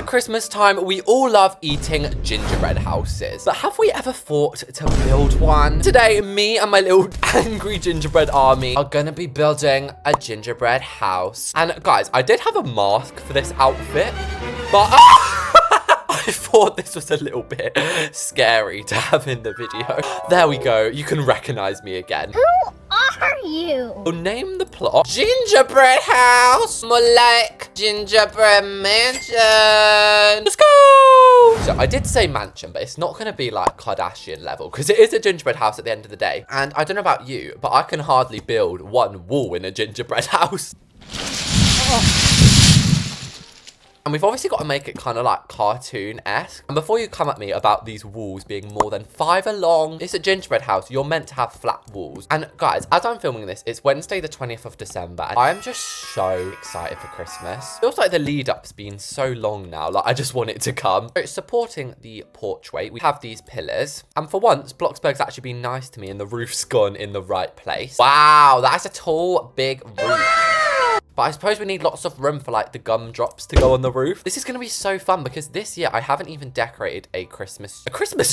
Christmas time, we all love eating gingerbread houses. But have we ever thought to build one? Today, me and my little angry gingerbread army are gonna be building a gingerbread house. And guys, I did have a mask for this outfit, but I thought this was a little bit scary to have in the video. There we go. You can recognize me again. Who are you? We'll name the plot Gingerbread House, more like Gingerbread Mansion. Let's go! So I did say mansion, but it's not going to be like Kardashian level because it is a gingerbread house at the end of the day. And I don't know about you, but I can hardly build one wall in a gingerbread house. Oh. And we've obviously got to make it kind of like cartoon-esque. And before you come at me about these walls being more than 5 along, it's a gingerbread house. You're meant to have flat walls. And guys, as I'm filming this, it's Wednesday the 20th of December. And I am just so excited for Christmas. Feels like the lead up's been so long now. Like I just want it to come. So supporting the porchway, we have these pillars. And for once, Bloxburg's actually been nice to me and the roof's gone in the right place. Wow, that's a tall, big roof. But I suppose we need lots of room for like the gumdrops to go on the roof. This is going to be so fun because this year I haven't even decorated a Christmas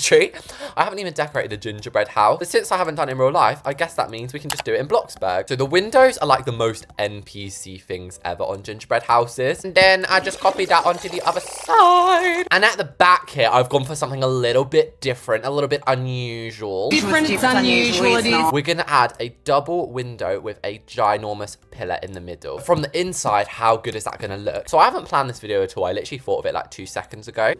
tree. I haven't even decorated a gingerbread house. But since I haven't done it in real life, I guess that means we can just do it in Bloxburg. So the windows are like the most NPC things ever on gingerbread houses. And then I just copied that onto the other side. And at the back here, I've gone for something a little bit different, a little bit unusual. Different, it's unusual, it is. We're going to add a double window with a ginormous pillar in the middle. From the inside, how good is that going to look? So I haven't planned this video at all. I literally thought of it like 2 seconds ago.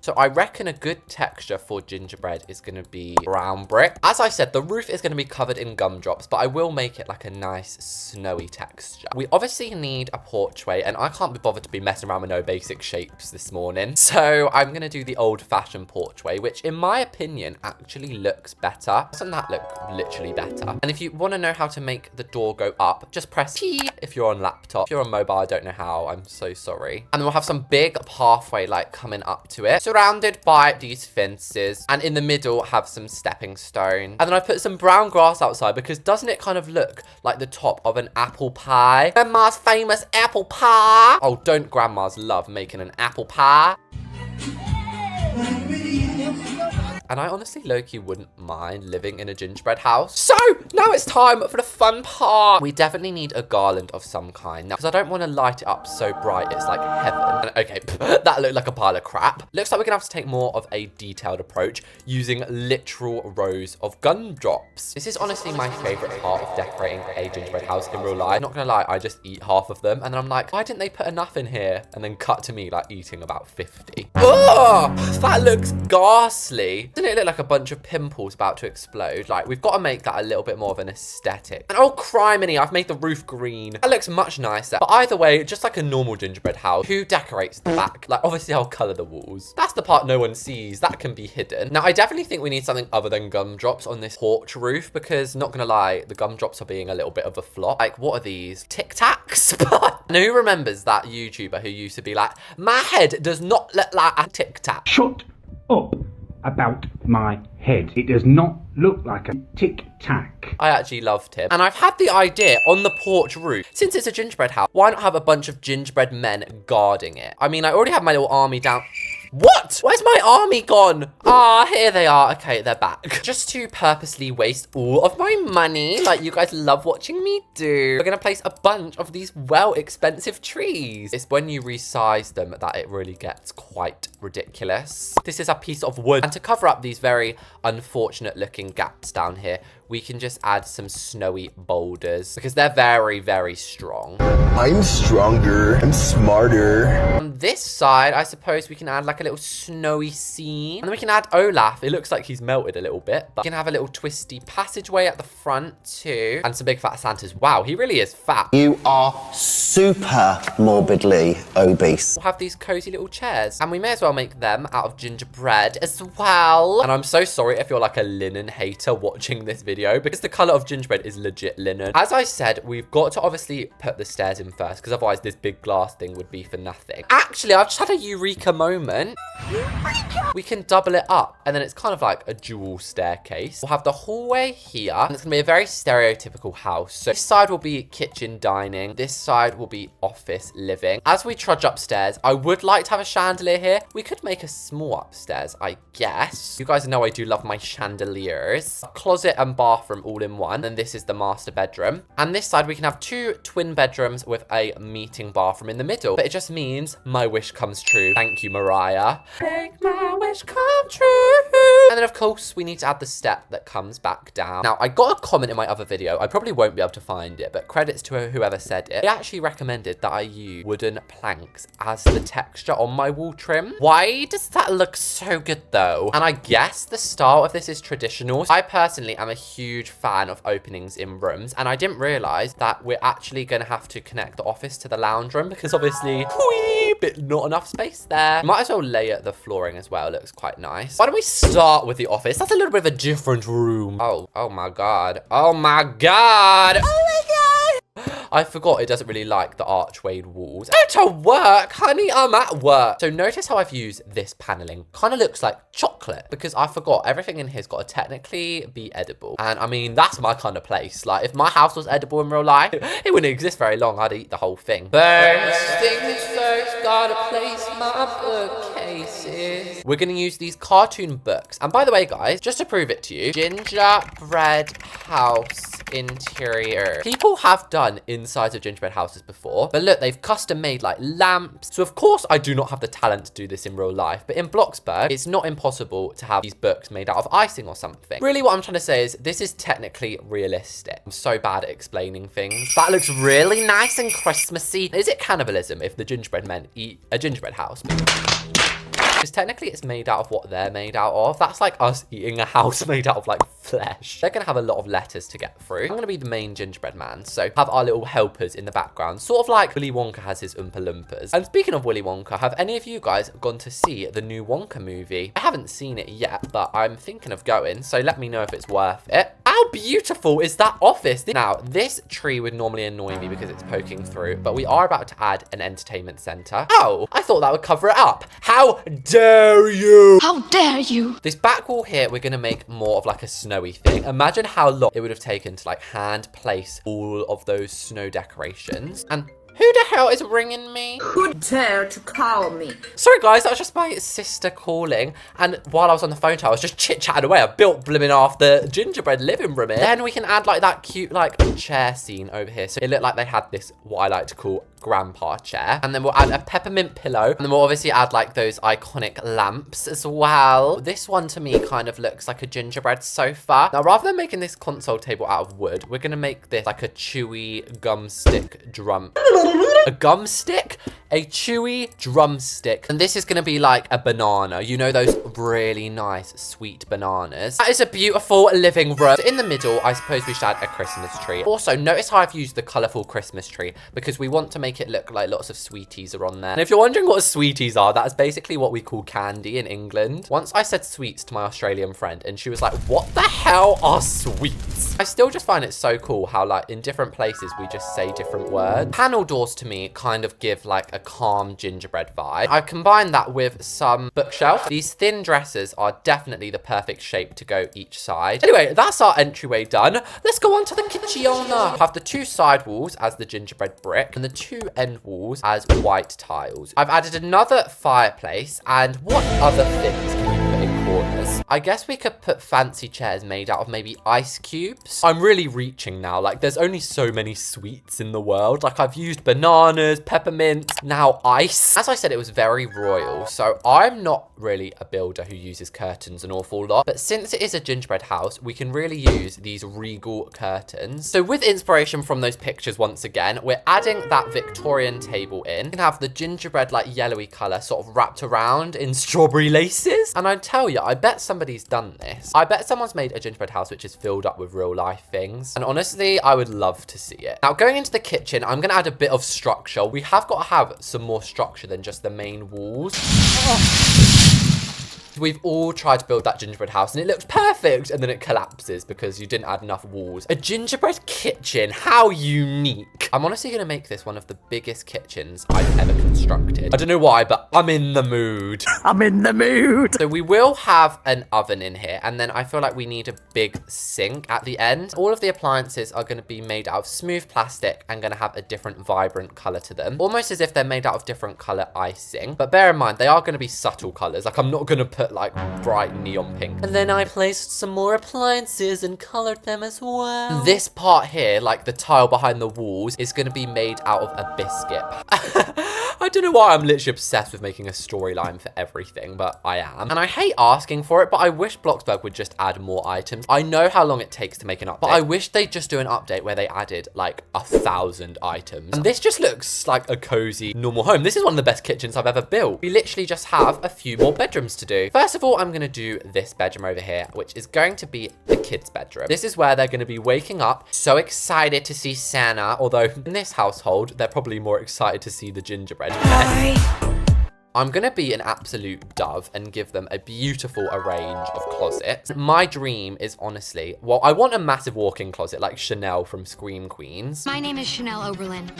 So I reckon a good texture for gingerbread is going to be brown brick. As I said, the roof is going to be covered in gumdrops, but I will make it like a nice snowy texture. We obviously need a porchway, and I can't be bothered to be messing around with no basic shapes this morning. So I'm going to do the old-fashioned porchway, which in my opinion actually looks better. Doesn't that look literally better? And if you want to know how to make the door go up, just press T if you're on laptop. If you're on mobile, I don't know how. I'm so sorry. And then we'll have some big pathway like coming up to it. Surrounded by these fences, and in the middle have some stepping stones. And then I put some brown grass outside because doesn't it kind of look like the top of an apple pie? Grandma's famous apple pie. Oh, don't grandmas love making an apple pie? And I honestly low-key wouldn't mind living in a gingerbread house. So now it's time for the fun part. We definitely need a garland of some kind now because I don't want to light it up so bright it's like heaven. And okay, that looked like a pile of crap. Looks like we're gonna have to take more of a detailed approach using literal rows of gumdrops. This is honestly my favorite part of decorating a gingerbread house in real life. Not gonna lie, I just eat half of them and then I'm like, why didn't they put enough in here? And then cut to me like eating about 50. Oh, that looks ghastly. Doesn't it look like a bunch of pimples about to explode? Like, we've got to make that a little bit more of an aesthetic. And oh, criminy, I've made the roof green. That looks much nicer. But either way, just like a normal gingerbread house, who decorates the back? Like, obviously, I'll colour the walls. That's the part no one sees. That can be hidden. Now, I definitely think we need something other than gumdrops on this porch roof because, not gonna lie, the gumdrops are being a little bit of a flop. Like, what are these? Tic Tacs? Now, who remembers that YouTuber who used to be like, my head does not look like a Tic Tac? Shut up about my head. It does not look like a tic-tac. I actually loved him. And I've had the idea on the porch roof, since it's a gingerbread house, why not have a bunch of gingerbread men guarding it? I mean, I already have my little army down. What? Where's my army gone? Ah, here they are. Okay, they're back. Just to purposely waste all of my money, like you guys love watching me do, we're gonna place a bunch of these well-expensive trees. It's when you resize them that it really gets quite ridiculous. This is a piece of wood. And to cover up these very unfortunate looking gaps down here, we can just add some snowy boulders because they're very, very strong. I'm stronger. I'm smarter. On this side, I suppose we can add like a little snowy scene. And then we can add Olaf. It looks like he's melted a little bit, but we can have a little twisty passageway at the front too. And some big fat Santas. Wow, he really is fat. You are super morbidly obese. We'll have these cozy little chairs. And we may as well make them out of gingerbread as well. And I'm so sorry if you're like a linen hater watching this video video because the color of gingerbread is legit linen. As I said, we've got to obviously put the stairs in first because otherwise this big glass thing would be for nothing. Actually, I've just had a eureka moment. We can double it up and then it's kind of like a dual staircase. We'll have the hallway here and it's gonna be a very stereotypical house. So this side will be kitchen dining. This side will be office living. As we trudge upstairs, I would like to have a chandelier here. We could make a small upstairs, I guess. You guys know I do love my chandeliers. Closet and bathroom all in one. And this is the master bedroom. And this side we can have 2 twin bedrooms with a meeting bathroom in the middle. But it just means my wish comes true. Thank you, Mariah. Make my wish come true. And then of course we need to add the step that comes back down. Now I got a comment in my other video. I probably won't be able to find it, but credits to whoever said it. They actually recommended that I use wooden planks as the texture on my wall trim. Why does that look so good though? And I guess the style of this is traditional. I personally am a huge fan of openings in rooms, and I didn't realize that we're actually gonna have to connect the office to the lounge room because obviously, bit not enough space there. Might as well layer the flooring as well. It looks quite nice. Why don't we start with the office? That's a little bit of a different room. Oh my God. Oh my God. Oh my God. I forgot it doesn't really like the archwayed walls. Go to work, honey, I'm at work. So notice how I've used this paneling. Kind of looks like chocolate because I forgot everything in here's got to technically be edible. And I mean, that's my kind of place. Like if my house was edible in real life, it wouldn't exist very long. I'd eat the whole thing. First things first, gotta place my bookcases. We're gonna use these cartoon books. And by the way, guys, just to prove it to you, gingerbread house interior. People have done insides of gingerbread houses before, but look, they've custom made like lamps. So of course I do not have the talent to do this in real life, but in Bloxburg, it's not impossible to have these books made out of icing or something. Really what I'm trying to say is this is technically realistic. I'm so bad at explaining things. That looks really nice and Christmassy. Is it cannibalism if the gingerbread men eat a gingerbread house? Because technically it's made out of what they're made out of. That's like us eating a house made out of like flesh. They're gonna have a lot of letters to get through. I'm gonna be the main gingerbread man, so have our little helpers in the background, sort of like Willy Wonka has his Oompa Loompas. And speaking of Willy Wonka, have any of you guys gone to see the new Wonka movie? I haven't seen it yet, but I'm thinking of going, so let me know if it's worth it. How beautiful is that office? Now, this tree would normally annoy me because it's poking through, but we are about to add an entertainment center. Oh, I thought that would cover it up. How dare you? How dare you? This back wall here, we're gonna make more of like a snowy thing. Imagine how long it would have taken to like hand place all of those snow decorations. And who the hell is ringing me? Who dare to call me? Sorry guys, that was just my sister calling. And while I was on the phone to her, I was just chit-chatting away. I built blimmin' off the gingerbread living room here. Then we can add like that cute like chair scene over here. So it looked like they had this, what I like to call grandpa chair. And then we'll add a peppermint pillow. And then we'll obviously add like those iconic lamps as well. This one to me kind of looks like a gingerbread sofa. Now rather than making this console table out of wood, we're gonna make this like a chewy gum stick drum. A gum stick? A chewy drumstick. And this is gonna be like a banana. You know those really nice sweet bananas. That is a beautiful living room. So in the middle, I suppose we should add a Christmas tree. Also, notice how I've used the colourful Christmas tree because we want to make it look like lots of sweeties are on there. And if you're wondering what sweeties are, that's basically what we call candy in England. Once I said sweets to my Australian friend and she was like, what the hell are sweets? I still just find it so cool how like in different places we just say different words. Panel doors to me kind of give like a calm gingerbread vibe. I combined that with some bookshelf. These thin dressers are definitely the perfect shape to go each side. Anyway, that's our entryway done. Let's go on to the kitchen. Have the 2 side walls as the gingerbread brick and the 2 end walls as white tiles. I've added another fireplace, and what other things can you put in corners? I guess we could put fancy chairs made out of maybe ice cubes. I'm really reaching now. Like there's only so many sweets in the world. Like I've used bananas, peppermint, now ice. As I said, it was very royal. So I'm not really a builder who uses curtains an awful lot. But since it is a gingerbread house, we can really use these regal curtains. So with inspiration from those pictures once again, we're adding that Victorian table in. We can have the gingerbread like yellowy color sort of wrapped around in strawberry laces. And I tell you, I bet somebody's done this. I bet someone's made a gingerbread house which is filled up with real life things. And honestly, I would love to see it. Now going into the kitchen, I'm gonna add a bit of structure. We have got to have some more structure than just the main walls. We've all tried to build that gingerbread house and it looks perfect and then it collapses because you didn't add enough walls. A gingerbread kitchen, how unique. I'm honestly gonna make this one of the biggest kitchens I've ever constructed. I don't know why, but I'm in the mood. I'm in the mood. So we will have an oven in here, and then I feel like we need a big sink at the end. All of the appliances are gonna be made out of smooth plastic and gonna have a different vibrant color to them. Almost as if they're made out of different color icing. But bear in mind, they are gonna be subtle colors. Like I'm not gonna put like bright neon pink. And then I placed some more appliances and colored them as well. This part here, like the tile behind the walls, is gonna be made out of a biscuit. I don't know why I'm literally obsessed with making a storyline for everything, but I am. And I hate asking for it, but I wish Bloxburg would just add more items. I know how long it takes to make an update, but I wish they'd just do an update where they added like 1,000 items. And this just looks like a cozy, normal home. This is one of the best kitchens I've ever built. We literally just have a few more bedrooms to do. First of all, I'm gonna do this bedroom over here, which is going to be the kids' bedroom. This is where they're gonna be waking up, so excited to see Santa, although in this household, they're probably more excited to see the gingerbread man. I'm gonna be an absolute dove and give them a beautiful arrange of closets. My dream is honestly, well, I want a massive walk-in closet like Chanel from Scream Queens. My name is Chanel Oberlin.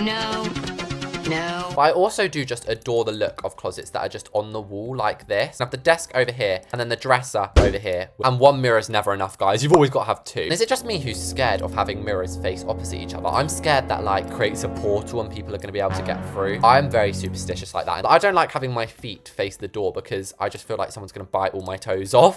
No. But I also do just adore the look of closets that are just on the wall like this. I have the desk over here and then the dresser over here. And one mirror is never enough, guys. You've always got to have two. And is it just me who's scared of having mirrors face opposite each other? I'm scared that like creates a portal and people are going to be able to get through. I'm very superstitious like that. And I don't like having my feet face the door because I just feel like someone's going to bite all my toes off.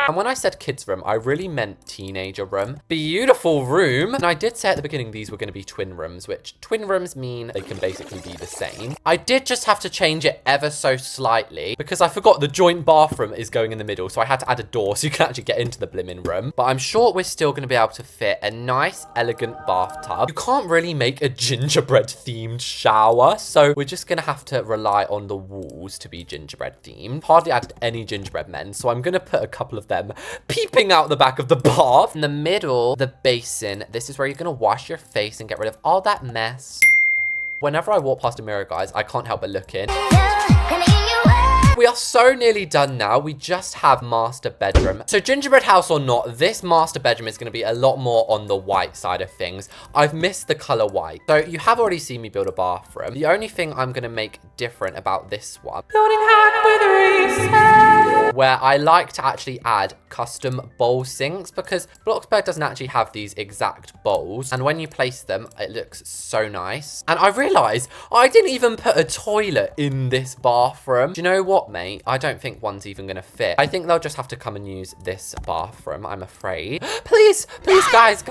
And when I said kids room, I really meant teenager room. Beautiful room. And I did say at the beginning these were going to be twin rooms, which twin rooms mean they can basically be the same. I did just have to change it ever so slightly because I forgot the joint bathroom is going in the middle. So I had to add a door so you can actually get into the blimmin' room. But I'm sure we're still going to be able to fit a nice, elegant bathtub. You can't really make a gingerbread themed shower. So we're just going to have to rely on the walls to be gingerbread themed. Hardly added any gingerbread men. So I'm going to put a couple of them peeping out the back of the bath. In the middle, the basin. This is where you're gonna wash your face and get rid of all that mess. Whenever I walk past a mirror, guys, I can't help but look in. We are so nearly done now. We just have master bedroom. So gingerbread house or not, this master bedroom is going to be a lot more on the white side of things. I've missed the color white. So you have already seen me build a bathroom. The only thing I'm going to make different about this one, building hack with a reset, where I like to actually add custom bowl sinks because Bloxburg doesn't actually have these exact bowls. And when you place them, it looks so nice. And I realized I didn't even put a toilet in this bathroom. Do you know what, mate? I don't think one's even gonna fit. I think they'll just have to come and use this bathroom, I'm afraid. Please, guys,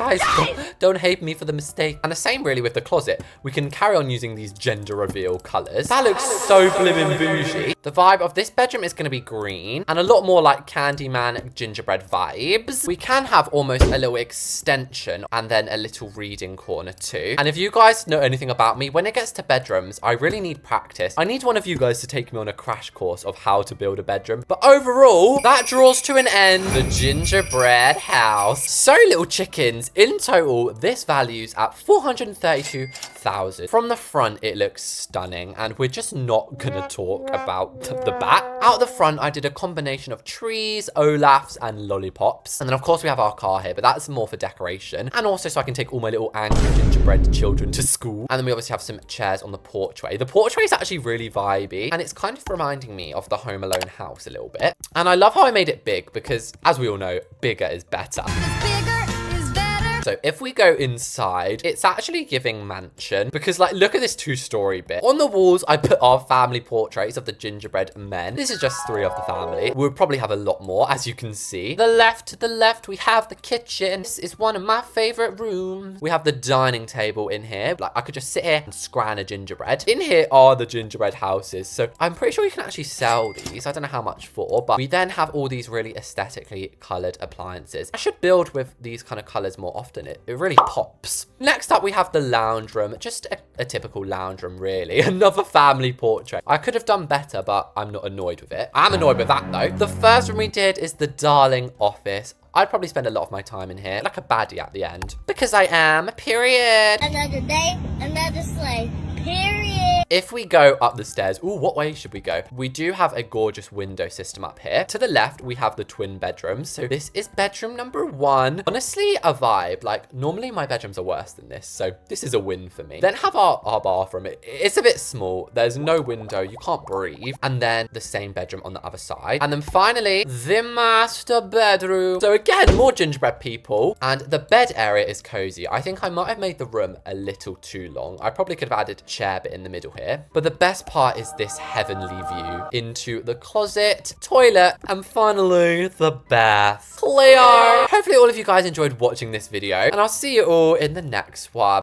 don't hate me for the mistake. And the same really with the closet. We can carry on using these gender reveal colors. That looks so blimmin' bougie. The vibe of this bedroom is gonna be green and a lot more like Candyman gingerbread vibes. We can have almost a little extension and then a little reading corner too. And if you guys know anything about me, when it gets to bedrooms, I really need practice. I need one of you guys to take me on a crash course of how to build a bedroom. But overall, that draws to an end the gingerbread house. So little chickens. In total, this values at 432,000. From the front, it looks stunning, and we're just not gonna talk about the back. Out the front, I did a combination of trees, Olafs, and lollipops. And then of course we have our car here, but that's more for decoration. And also so I can take all my little angry gingerbread children to school. And then we obviously have some chairs on the porchway. The porchway is actually really vibey, and it's kind of reminding me of the Home Alone house a little bit. And I love how I made it big because, as we all know, bigger is better. So if we go inside, it's actually giving mansion because like, look at this 2-story bit. On the walls, I put our family portraits of the gingerbread men. This is just 3 of the family. We'll probably have a lot more, as you can see. To the left, we have the kitchen. This is one of my favorite rooms. We have the dining table in here. Like I could just sit here and scran a gingerbread. In here are the gingerbread houses. So I'm pretty sure you can actually sell these. I don't know how much for, but we then have all these really aesthetically colored appliances. I should build with these kind of colors more often. It really pops. Next up, we have the lounge room. Just a typical lounge room, really. Another family portrait. I could have done better, but I'm not annoyed with it. I'm annoyed with that, though. The first room we did is the darling office. I'd probably spend a lot of my time in here, like a baddie at the end. Because I am, period. Another day, another sleigh, period. If we go up the stairs, ooh, what way should we go? We do have a gorgeous window system up here. To the left, we have the twin bedrooms. So this is bedroom number 1. Honestly, a vibe. Like, normally my bedrooms are worse than this, so this is a win for me. Then have our bathroom. It's a bit small. There's no window. You can't breathe. And then the same bedroom on the other side. And then finally, the master bedroom. So again, more gingerbread people. And the bed area is cozy. I think I might have made the room a little too long. I probably could have added a chair bit in the middle here. But the best part is this heavenly view into the closet, toilet, and finally the bath. Clear. Hopefully all of you guys enjoyed watching this video, and I'll see you all in the next one.